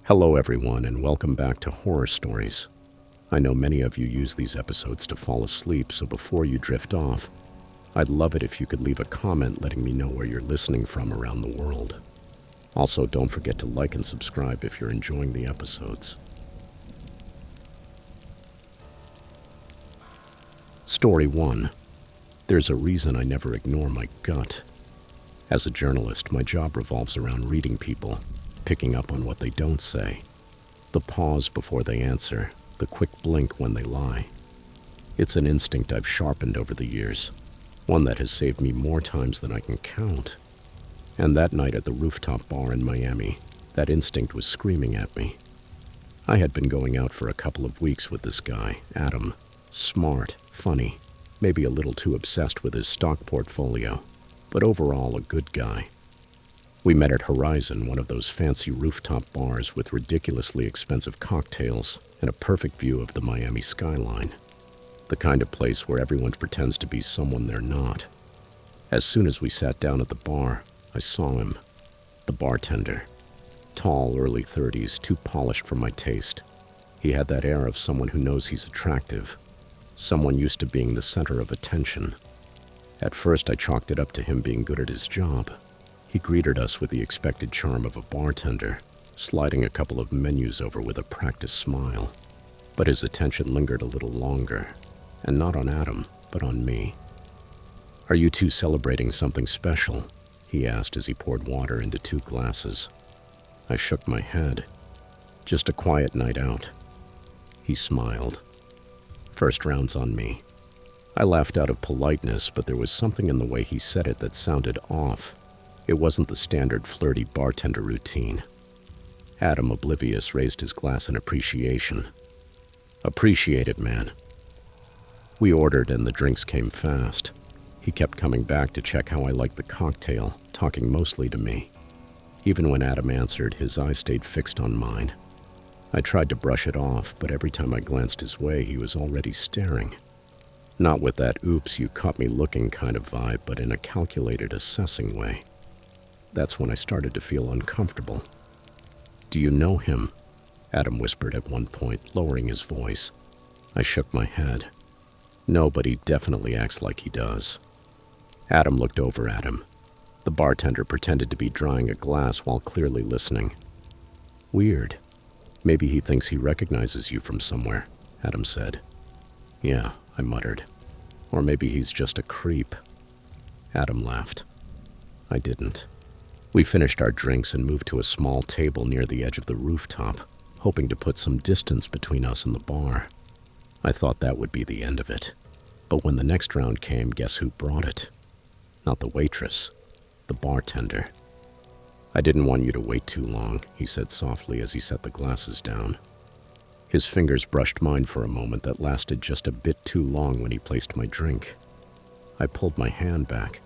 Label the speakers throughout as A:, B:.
A: Hello, everyone, and welcome back to Horror Stories. I know many of you use these episodes to fall asleep, so before you drift off, I'd love it if you could leave a comment letting me know where you're listening from around the world. Also, don't forget to like and subscribe if you're enjoying the episodes. Story 1. There's a reason I never ignore my gut. As a journalist, my job revolves around reading people, picking up on what they don't say, the pause before they answer, the quick blink when they lie. It's an instinct I've sharpened over the years, one that has saved me more times than I can count. And that night at the rooftop bar in Miami, that instinct was screaming at me. I had been going out for a couple of weeks with this guy, Adam. Smart, funny, maybe a little too obsessed with his stock portfolio, but overall a good guy. We met at Horizon, one of those fancy rooftop bars with ridiculously expensive cocktails and a perfect view of the Miami skyline. The kind of place where everyone pretends to be someone they're not. As soon as we sat down at the bar, I saw him. The bartender. Tall, early 30s, too polished for my taste. He had that air of someone who knows he's attractive. Someone used to being the center of attention. At first, I chalked it up to him being good at his job. He greeted us with the expected charm of a bartender, sliding a couple of menus over with a practiced smile. But his attention lingered a little longer, and not on Adam, but on me. "Are you two celebrating something special?" he asked as he poured water into 2 glasses. I shook my head. "Just a quiet night out." He smiled. "First round's on me." I laughed out of politeness, but there was something in the way he said it that sounded off. It wasn't the standard flirty bartender routine. Adam, oblivious, raised his glass in appreciation. "Appreciate it, man." We ordered and the drinks came fast. He kept coming back to check how I liked the cocktail, talking mostly to me. Even when Adam answered, his eyes stayed fixed on mine. I tried to brush it off, but every time I glanced his way, he was already staring. Not with that "oops, you caught me looking" kind of vibe, but in a calculated, assessing way. That's when I started to feel uncomfortable. "Do you know him?" Adam whispered at one point, lowering his voice. I shook my head. "No, but he definitely acts like he does." Adam looked over at him. The bartender pretended to be drying a glass while clearly listening. "Weird. Maybe he thinks he recognizes you from somewhere," Adam said. "Yeah," I muttered. "Or maybe he's just a creep." Adam laughed. I didn't. We finished our drinks and moved to a small table near the edge of the rooftop, hoping to put some distance between us and the bar. I thought that would be the end of it. But when the next round came, guess who brought it? Not the waitress, the bartender. "I didn't want you to wait too long," he said softly as he set the glasses down. His fingers brushed mine for a moment that lasted just a bit too long when he placed my drink. I pulled my hand back.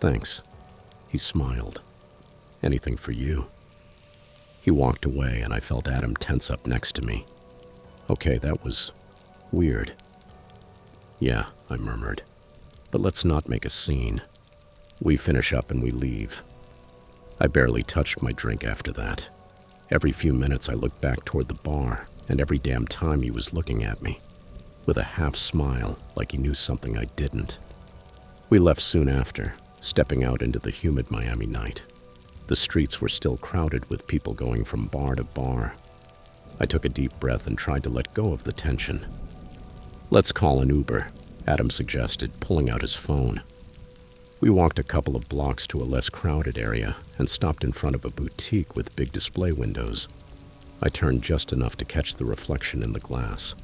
A: "Thanks." He smiled. "Anything for you." He walked away and I felt Adam tense up next to me. "Okay, that was weird." "Yeah," I murmured. "But let's not make a scene." We finish up and we leave. I barely touched my drink after that. Every few minutes I looked back toward the bar, and every damn time he was looking at me, with a half smile like he knew something I didn't. We left soon after, stepping out into the humid Miami night. The streets were still crowded with people going from bar to bar. I took a deep breath and tried to let go of the tension. "Let's call an Uber," Adam suggested, pulling out his phone. We walked a couple of blocks to a less crowded area and stopped in front of a boutique with big display windows. I turned just enough to catch the reflection in the glass.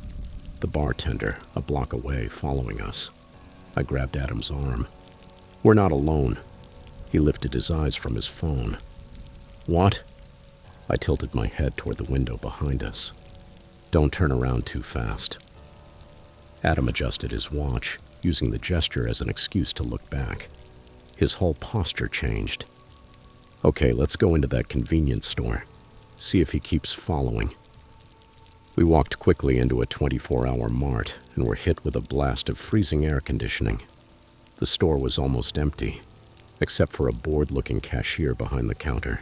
A: The bartender, a block away, following us. I grabbed Adam's arm. "We're not alone." He lifted his eyes from his phone. "What?" I tilted my head toward the window behind us. "Don't turn around too fast." Adam adjusted his watch, using the gesture as an excuse to look back. His whole posture changed. "Okay, let's go into that convenience store. See if he keeps following." We walked quickly into a 24-hour mart and were hit with a blast of freezing air conditioning. The store was almost empty, except for a bored-looking cashier behind the counter.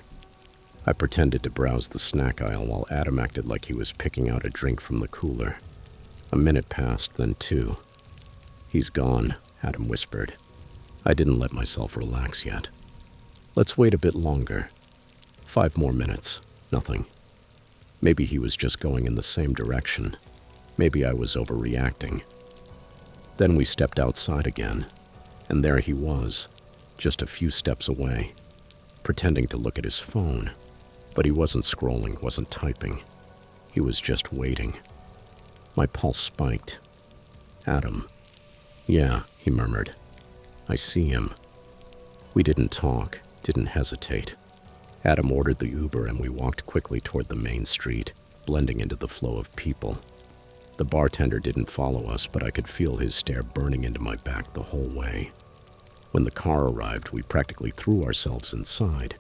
A: I pretended to browse the snack aisle while Adam acted like he was picking out a drink from the cooler. A minute passed, then 2. "He's gone," Adam whispered. I didn't let myself relax yet. "Let's wait a bit longer." 5 more minutes. Nothing. Maybe he was just going in the same direction. Maybe I was overreacting. Then we stepped outside again, and there he was, just a few steps away, pretending to look at his phone. But he wasn't scrolling, wasn't typing. He was just waiting. My pulse spiked. "Adam." "Yeah," he murmured. "I see him." We didn't talk, didn't hesitate. Adam ordered the Uber and we walked quickly toward the main street, blending into the flow of people. The bartender didn't follow us, but I could feel his stare burning into my back the whole way. When the car arrived, we practically threw ourselves inside.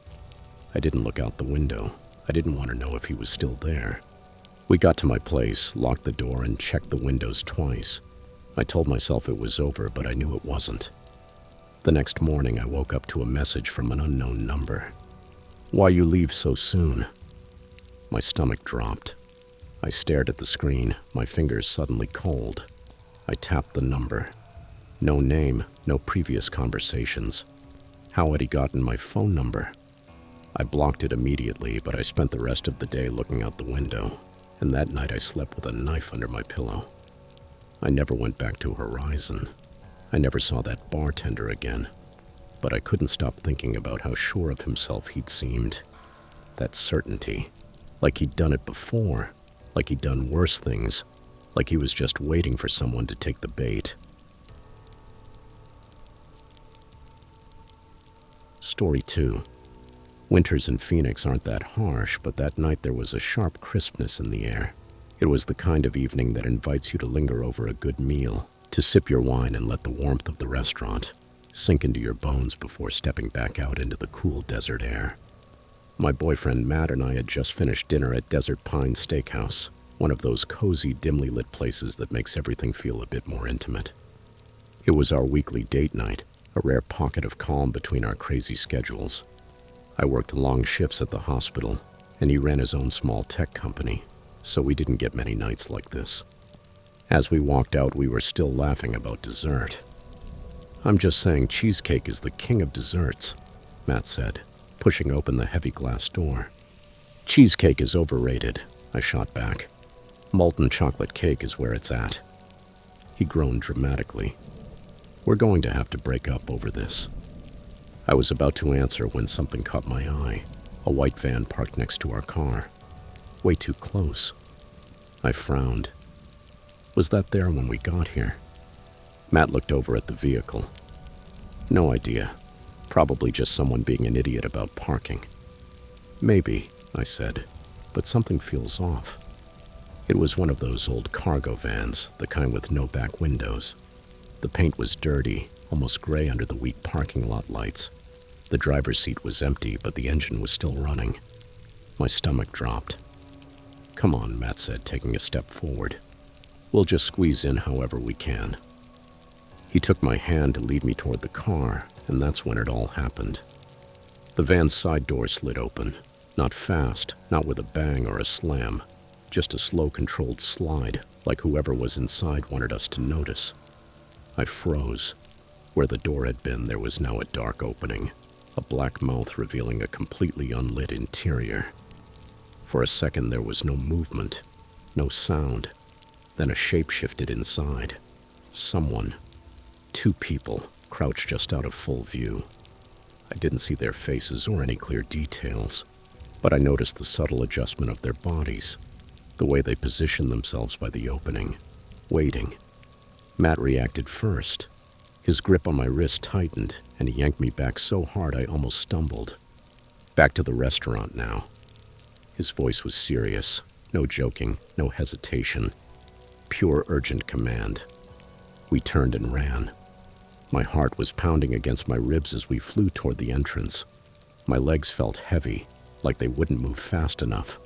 A: I didn't look out the window. I didn't want to know if he was still there. We got to my place, locked the door, and checked the windows twice. I told myself it was over, but I knew it wasn't. The next morning, I woke up to a message from an unknown number. "Why you leave so soon?" My stomach dropped. I stared at the screen, my fingers suddenly cold. I tapped the number. No name, no previous conversations. How had he gotten my phone number? I blocked it immediately, but I spent the rest of the day looking out the window, and that night I slept with a knife under my pillow. I never went back to Horizon. I never saw that bartender again, but I couldn't stop thinking about how sure of himself he'd seemed. That certainty, like he'd done it before, like he'd done worse things, like he was just waiting for someone to take the bait. Story 2. Winters in Phoenix aren't that harsh, but that night there was a sharp crispness in the air. It was the kind of evening that invites you to linger over a good meal, to sip your wine and let the warmth of the restaurant sink into your bones before stepping back out into the cool desert air. My boyfriend Matt and I had just finished dinner at Desert Pine Steakhouse, one of those cozy, dimly lit places that makes everything feel a bit more intimate. It was our weekly date night, a rare pocket of calm between our crazy schedules. I worked long shifts at the hospital, and he ran his own small tech company, so we didn't get many nights like this. As we walked out, we were still laughing about dessert. "I'm just saying cheesecake is the king of desserts," Matt said, pushing open the heavy glass door. "Cheesecake is overrated," I shot back. "Molten chocolate cake is where it's at." He groaned dramatically. "We're going to have to break up over this." I was about to answer when something caught my eye. A white van parked next to our car. Way too close. I frowned. Was that there when we got here? Matt looked over at the vehicle. "No idea. Probably just someone being an idiot about parking." "Maybe," I said, "but something feels off." It was one of those old cargo vans, the kind with no back windows. The paint was dirty, almost gray under the weak parking lot lights. The driver's seat was empty, but the engine was still running. My stomach dropped. "Come on," Matt said, taking a step forward. "We'll just squeeze in however we can." He took my hand to lead me toward the car, and that's when it all happened. The van's side door slid open. Not fast, not with a bang or a slam. Just a slow, controlled slide, like whoever was inside wanted us to notice. I froze. Where the door had been, there was now a dark opening, a black mouth revealing a completely unlit interior. For a second, there was no movement, no sound. Then a shape shifted inside. Someone. 2 people, crouched just out of full view. I didn't see their faces or any clear details, but I noticed the subtle adjustment of their bodies, the way they positioned themselves by the opening, waiting. Matt reacted first. His grip on my wrist tightened, and he yanked me back so hard I almost stumbled. Back to the restaurant now. His voice was serious, no joking, no hesitation. Pure urgent command. We turned and ran. My heart was pounding against my ribs as we flew toward the entrance. My legs felt heavy, like they wouldn't move fast enough.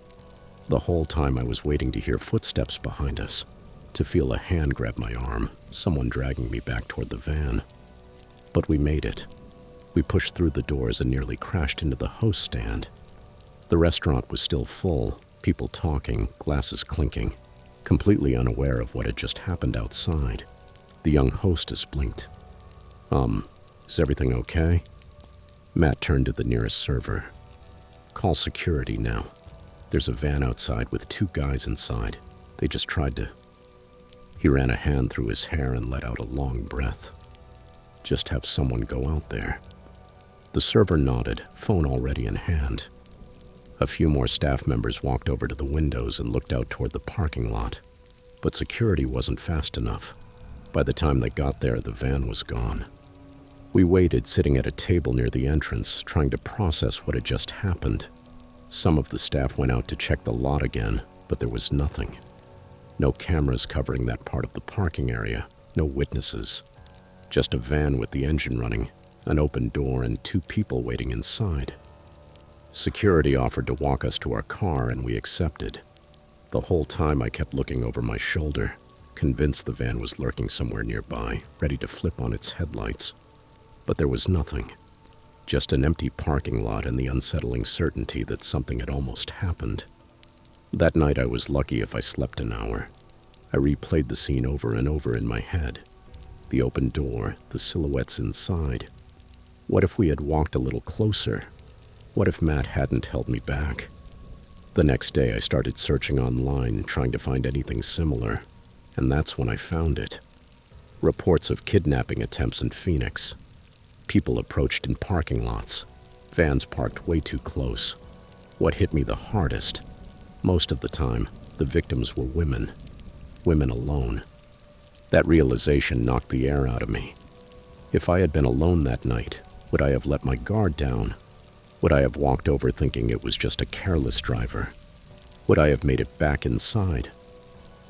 A: The whole time I was waiting to hear footsteps behind us, to feel a hand grab my arm, someone dragging me back toward the van. But we made it. We pushed through the doors and nearly crashed into the host stand. The restaurant was still full, people talking, glasses clinking, completely unaware of what had just happened outside. The young hostess blinked. Is everything okay?" Matt turned to the nearest server. "Call security now. There's a van outside with 2 guys inside. They just tried to..." He ran a hand through his hair and let out a long breath. "Just have someone go out there." The server nodded, phone already in hand. A few more staff members walked over to the windows and looked out toward the parking lot. But security wasn't fast enough. By the time they got there, the van was gone. We waited, sitting at a table near the entrance, trying to process what had just happened. Some of the staff went out to check the lot again, but there was nothing. No cameras covering that part of the parking area, no witnesses. Just a van with the engine running, an open door, and 2 people waiting inside. Security offered to walk us to our car, and we accepted. The whole time I kept looking over my shoulder, convinced the van was lurking somewhere nearby, ready to flip on its headlights. But there was nothing. Just an empty parking lot and the unsettling certainty that something had almost happened. That night I was lucky if I slept an hour. I replayed the scene over and over in my head. The open door, the silhouettes inside. What if we had walked a little closer? What if Matt hadn't held me back? The next day I started searching online, trying to find anything similar. And that's when I found it. Reports of kidnapping attempts in Phoenix. People approached in parking lots. Vans parked way too close. What hit me the hardest? Most of the time, the victims were women. Women alone. That realization knocked the air out of me. If I had been alone that night, would I have let my guard down? Would I have walked over thinking it was just a careless driver? Would I have made it back inside?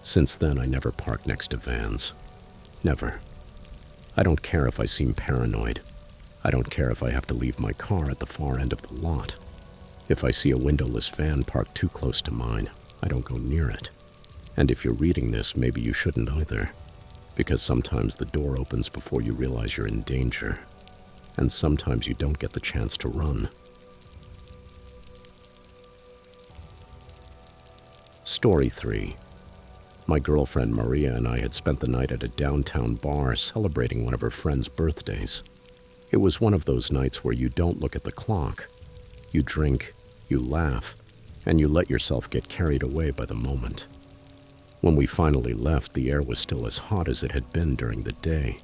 A: Since then, I never parked next to vans. Never. I don't care if I seem paranoid. I don't care if I have to leave my car at the far end of the lot. If I see a windowless van parked too close to mine, I don't go near it. And if you're reading this, maybe you shouldn't either. Because sometimes the door opens before you realize you're in danger. And sometimes you don't get the chance to run. Story 3. My girlfriend Maria and I had spent the night at a downtown bar celebrating one of her friend's birthdays. It was one of those nights where you don't look at the clock. You drink, you laugh, and you let yourself get carried away by the moment. When we finally left, the air was still as hot as it had been during the day.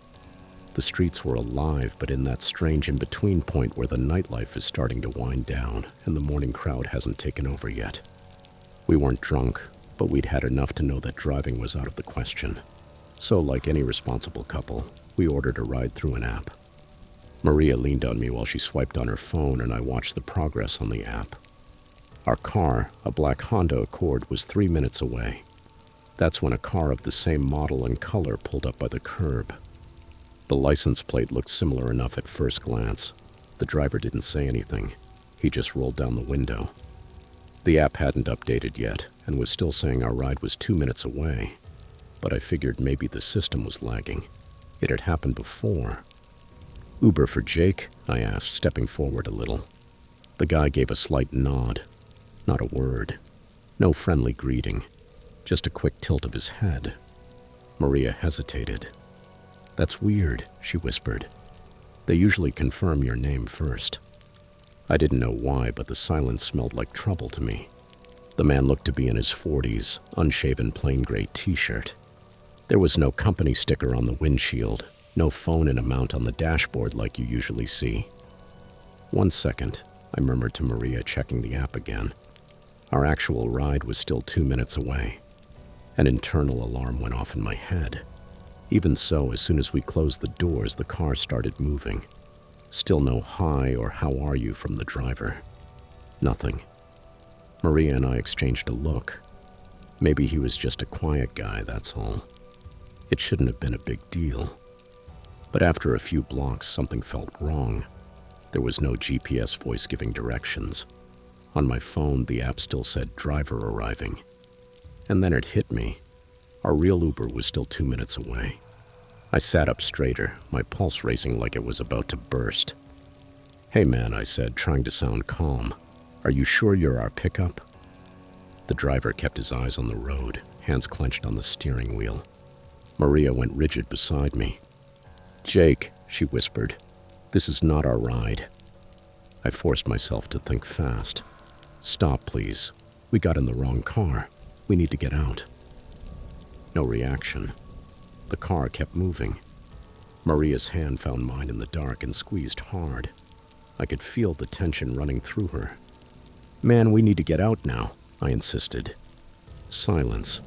A: The streets were alive, but in that strange in-between point where the nightlife is starting to wind down and the morning crowd hasn't taken over yet. We weren't drunk, but we'd had enough to know that driving was out of the question. So, like any responsible couple, we ordered a ride through an app. Maria leaned on me while she swiped on her phone, and I watched the progress on the app. Our car, a black Honda Accord, was 3 minutes away. That's when a car of the same model and color pulled up by the curb. The license plate looked similar enough at first glance. The driver didn't say anything. He just rolled down the window. The app hadn't updated yet and was still saying our ride was 2 minutes away. But I figured maybe the system was lagging. It had happened before. "Uber for Jake?" I asked, stepping forward a little. The guy gave a slight nod. Not a word. No friendly greeting. Just a quick tilt of his head. Maria hesitated. "That's weird," she whispered. "They usually confirm your name first." I didn't know why, but the silence smelled like trouble to me. The man looked to be in his 40s, unshaven plain gray t-shirt. There was no company sticker on the windshield, no phone in a mount on the dashboard like you usually see. "1 second," I murmured to Maria, checking the app again. Our actual ride was still 2 minutes away. An internal alarm went off in my head. Even so, as soon as we closed the doors, the car started moving. Still no hi or how are you from the driver. Nothing. Maria and I exchanged a look. Maybe he was just a quiet guy, that's all. It shouldn't have been a big deal. But after a few blocks, something felt wrong. There was no GPS voice giving directions. On my phone, the app still said driver arriving. And then it hit me. Our real Uber was still 2 minutes away. I sat up straighter, my pulse racing like it was about to burst. "Hey man," I said, trying to sound calm. Are you sure you're our pickup? The driver kept his eyes on the road, hands clenched on the steering wheel. Maria went rigid beside me. "Jake," she whispered, "this is not our ride." I forced myself to think fast. "Stop, please. We got in the wrong car. We need to get out." No reaction. The car kept moving. Maria's hand found mine in the dark and squeezed hard. I could feel the tension running through her. "Man, we need to get out now," I insisted. Silence.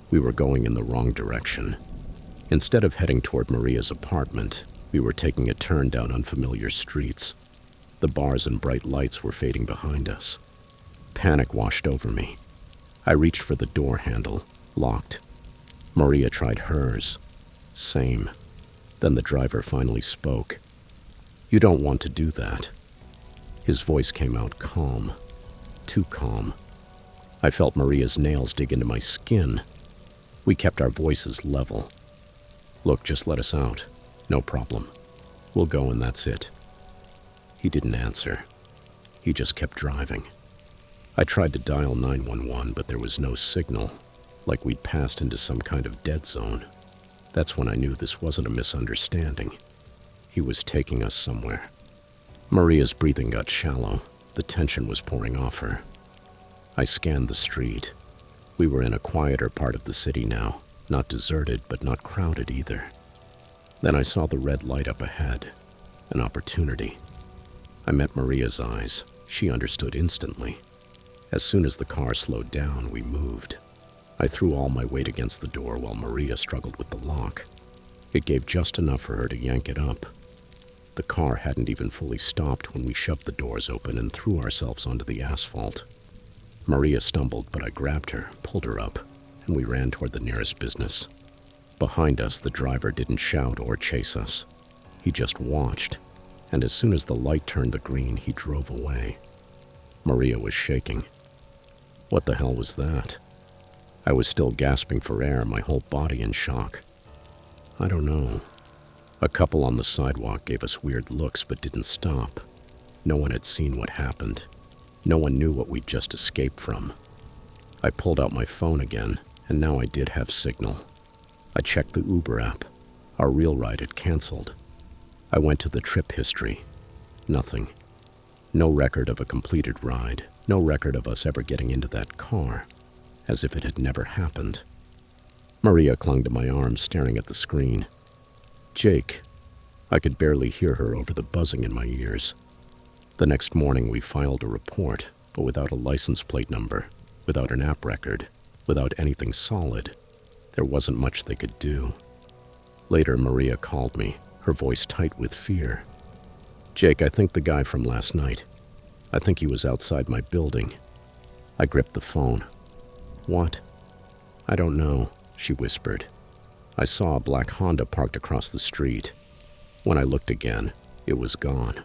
A: We were going in the wrong direction. Instead of heading toward Maria's apartment, we were taking a turn down unfamiliar streets. The bars and bright lights were fading behind us. Panic washed over me. I reached for the door handle, locked. Maria tried hers. Same. Then the driver finally spoke. "You don't want to do that." His voice came out calm. Too calm. I felt Maria's nails dig into my skin. We kept our voices level. "Look, just let us out. No problem. We'll go and that's it." He didn't answer. He just kept driving. I tried to dial 911, but there was no signal, like we'd passed into some kind of dead zone. That's when I knew this wasn't a misunderstanding. He was taking us somewhere. Maria's breathing got shallow. The tension was pouring off her. I scanned the street. We were in a quieter part of the city now, not deserted but not crowded either. Then I saw the red light up ahead. An opportunity. I met Maria's eyes. She understood instantly. As soon as the car slowed down, we moved. I threw all my weight against the door while Maria struggled with the lock. It gave just enough for her to yank it up. The car hadn't even fully stopped when we shoved the doors open and threw ourselves onto the asphalt. Maria stumbled, but I grabbed her, pulled her up, and we ran toward the nearest business. Behind us, the driver didn't shout or chase us. He just watched, and as soon as the light turned to green, he drove away. Maria was shaking. What the hell was that? I was still gasping for air, my whole body in shock. I don't know. A couple on the sidewalk gave us weird looks but didn't stop. No one had seen what happened. No one knew what we'd just escaped from. I pulled out my phone again, and now I did have signal. I checked the Uber app. Our real ride had canceled. I went to the trip history. Nothing. No record of a completed ride. No record of us ever getting into that car. As if it had never happened. Maria clung to my arm, staring at the screen. "Jake." I could barely hear her over the buzzing in my ears. The next morning we filed a report, but without a license plate number, without an app record, without anything solid. There wasn't much they could do. Later, Maria called me, her voice tight with fear. "Jake, I think the guy from last night. I think he was outside my building." I gripped the phone. "What?" "I don't know," she whispered. I saw a black Honda parked across the street. When I looked again, it was gone.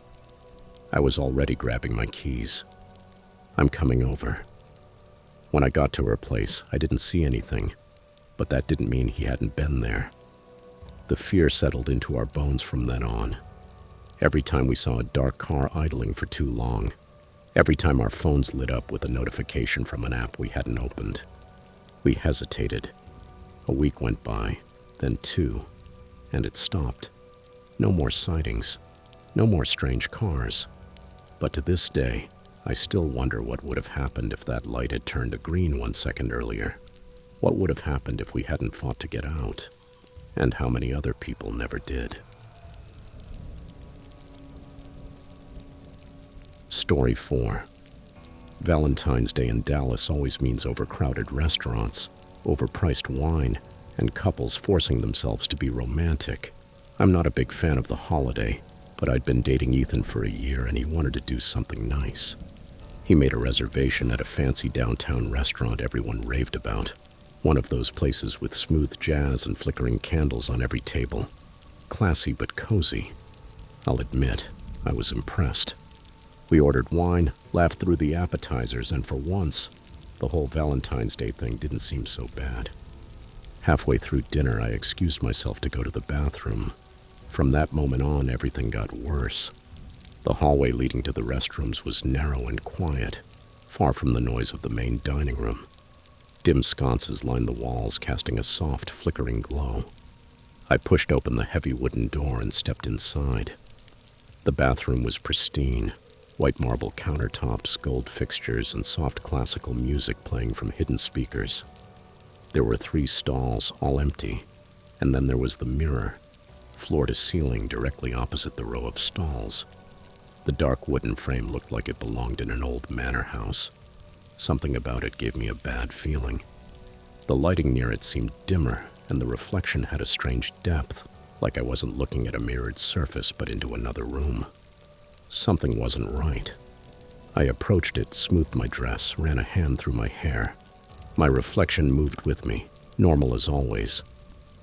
A: I was already grabbing my keys. "I'm coming over." When I got to her place, I didn't see anything, but that didn't mean he hadn't been there. The fear settled into our bones from then on. Every time we saw a dark car idling for too long, every time our phones lit up with a notification from an app we hadn't opened, we hesitated. A week went by, then 2, and it stopped. No more sightings, no more strange cars. But to this day, I still wonder what would have happened if that light had turned to green 1 second earlier. What would have happened if we hadn't fought to get out? And how many other people never did. Story 4. Valentine's Day in Dallas always means overcrowded restaurants, overpriced wine, and couples forcing themselves to be romantic. I'm not a big fan of the holiday, but I'd been dating Ethan for a year and he wanted to do something nice. He made a reservation at a fancy downtown restaurant everyone raved about. One of those places with smooth jazz and flickering candles on every table. Classy but cozy. I'll admit, I was impressed. We ordered wine, laughed through the appetizers, and for once, the whole Valentine's Day thing didn't seem so bad. Halfway through dinner, I excused myself to go to the bathroom. From that moment on, everything got worse. The hallway leading to the restrooms was narrow and quiet. far from the noise of the main dining room. Dim sconces lined the walls, casting a soft, flickering glow. I pushed open the heavy wooden door and stepped inside. The bathroom was pristine, white marble countertops, gold fixtures, and soft classical music playing from hidden speakers. There were 3 stalls, all empty, and then there was the mirror, floor to ceiling, directly opposite the row of stalls. The dark wooden frame looked like it belonged in an old manor house. Something about it gave me a bad feeling. The lighting near it seemed dimmer, and the reflection had a strange depth, like I wasn't looking at a mirrored surface but into another room. Something wasn't right. I approached it, smoothed my dress, ran a hand through my hair. My reflection moved with me, normal as always.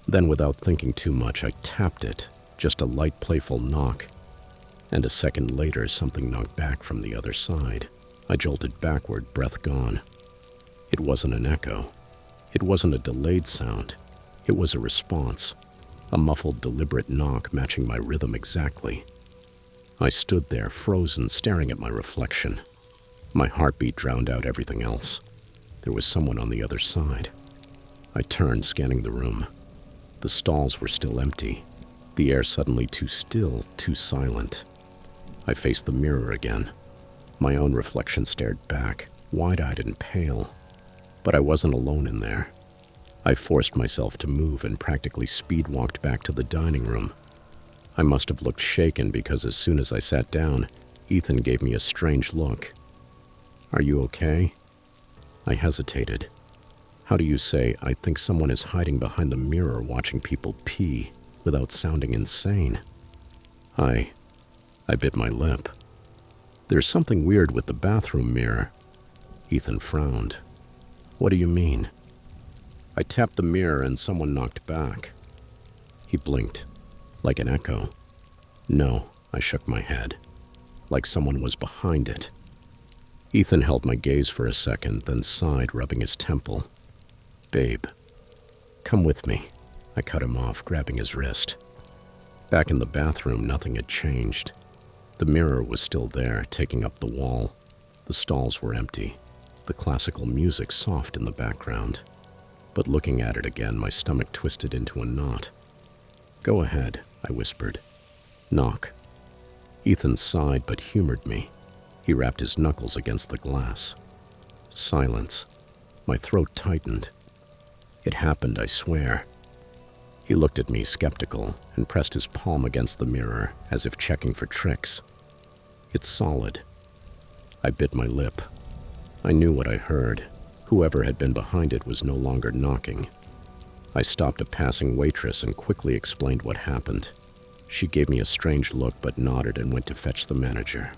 A: Then, without thinking too much, I tapped it, just a light, playful knock. And a second later, something knocked back from the other side. I jolted backward, breath gone. It wasn't an echo. It wasn't a delayed sound. It was a response. A muffled, deliberate knock matching my rhythm exactly. I stood there, frozen, staring at my reflection. My heartbeat drowned out everything else. There was someone on the other side. I turned, scanning the room. The stalls were still empty. The air suddenly too still, too silent. I faced the mirror again. My own reflection stared back, wide-eyed and pale. But I wasn't alone in there. I forced myself to move and practically speed-walked back to the dining room. I must have looked shaken because as soon as I sat down, Ethan gave me a strange look. "Are you okay?" I hesitated. How do you say, "I think someone is hiding behind the mirror watching people pee," without sounding insane? I bit my lip. "There's something weird with the bathroom mirror." Ethan frowned. "What do you mean?" "I tapped the mirror and someone knocked back." He blinked. "Like an echo?" "No," I shook my head. "Like someone was behind it." Ethan held my gaze for a second, then sighed, rubbing his temple. "Babe, come with me." I cut him off, grabbing his wrist. Back in the bathroom, nothing had changed. The mirror was still there, taking up the wall. The stalls were empty, the classical music soft in the background. But looking at it again, my stomach twisted into a knot. "Go ahead," I whispered. "Knock." Ethan sighed but humored me. He rapped his knuckles against the glass. Silence. My throat tightened. It happened, I swear. He looked at me, skeptical, and pressed his palm against the mirror, as if checking for tricks. "It's solid." I bit my lip. I knew what I heard. Whoever had been behind it was no longer knocking. I stopped a passing waitress and quickly explained what happened. She gave me a strange look but nodded and went to fetch the manager.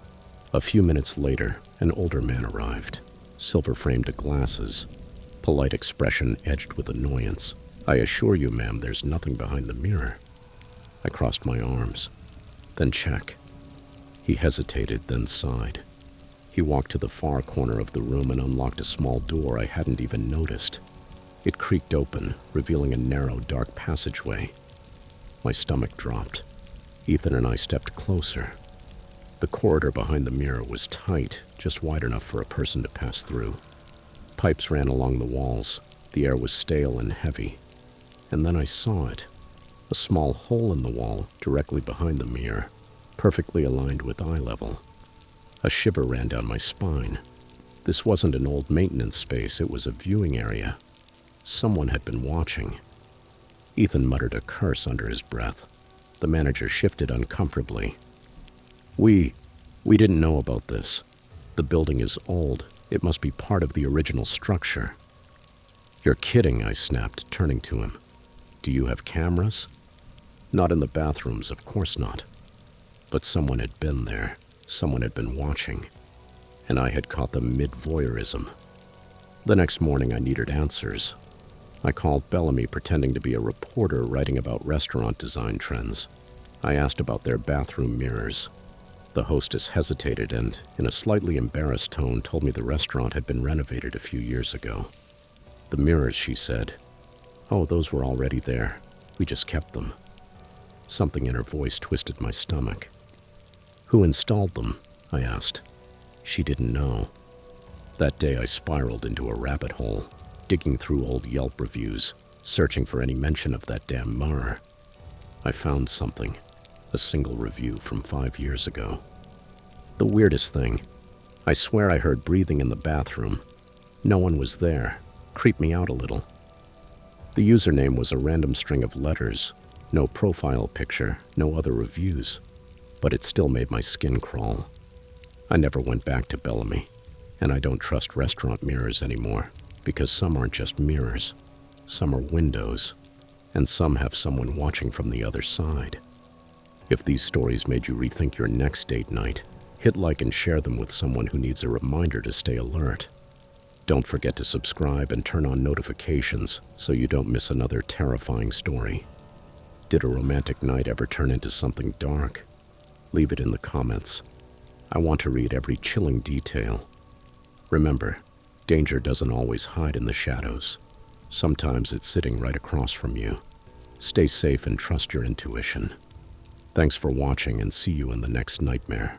A: A few minutes later, an older man arrived, silver-framed glasses, polite expression edged with annoyance. "I assure you, ma'am, there's nothing behind the mirror." I crossed my arms. "Then check." He hesitated, then sighed. He walked to the far corner of the room and unlocked a small door I hadn't even noticed. It creaked open, revealing a narrow, dark passageway. My stomach dropped. Ethan and I stepped closer. The corridor behind the mirror was tight, just wide enough for a person to pass through. Pipes ran along the walls. The air was stale and heavy. And then I saw it. A small hole in the wall, directly behind the mirror, perfectly aligned with eye level. A shiver ran down my spine. This wasn't an old maintenance space, it was a viewing area. Someone had been watching. Ethan muttered a curse under his breath. The manager shifted uncomfortably. We didn't know about this. The building is old. It must be part of the original structure." "You're kidding," I snapped, turning to him. "Do you have cameras?" "Not in the bathrooms, of course not." But someone had been there. Someone had been watching. And I had caught them mid-voyeurism. The next morning I needed answers. I called Bellamy, pretending to be a reporter writing about restaurant design trends. I asked about their bathroom mirrors. The hostess hesitated and, in a slightly embarrassed tone, told me the restaurant had been renovated a few years ago. "The mirrors," she said. "Oh, those were already there. We just kept them." Something in her voice twisted my stomach. "Who installed them?" I asked. She didn't know. That day I spiraled into a rabbit hole, digging through old Yelp reviews, searching for any mention of that damn mirror. I found something, a single review from 5 years ago. The weirdest thing, I swear I heard breathing in the bathroom. No one was there. Creeped me out a little. The username was a random string of letters, no profile picture, no other reviews, but it still made my skin crawl. I never went back to Bellamy, and I don't trust restaurant mirrors anymore, because some aren't just mirrors, some are windows, and some have someone watching from the other side. If these stories made you rethink your next date night, hit like and share them with someone who needs a reminder to stay alert. Don't forget to subscribe and turn on notifications so you don't miss another terrifying story. Did a romantic night ever turn into something dark? Leave it in the comments. I want to read every chilling detail. Remember, danger doesn't always hide in the shadows. Sometimes it's sitting right across from you. Stay safe and trust your intuition. Thanks for watching, and see you in the next nightmare.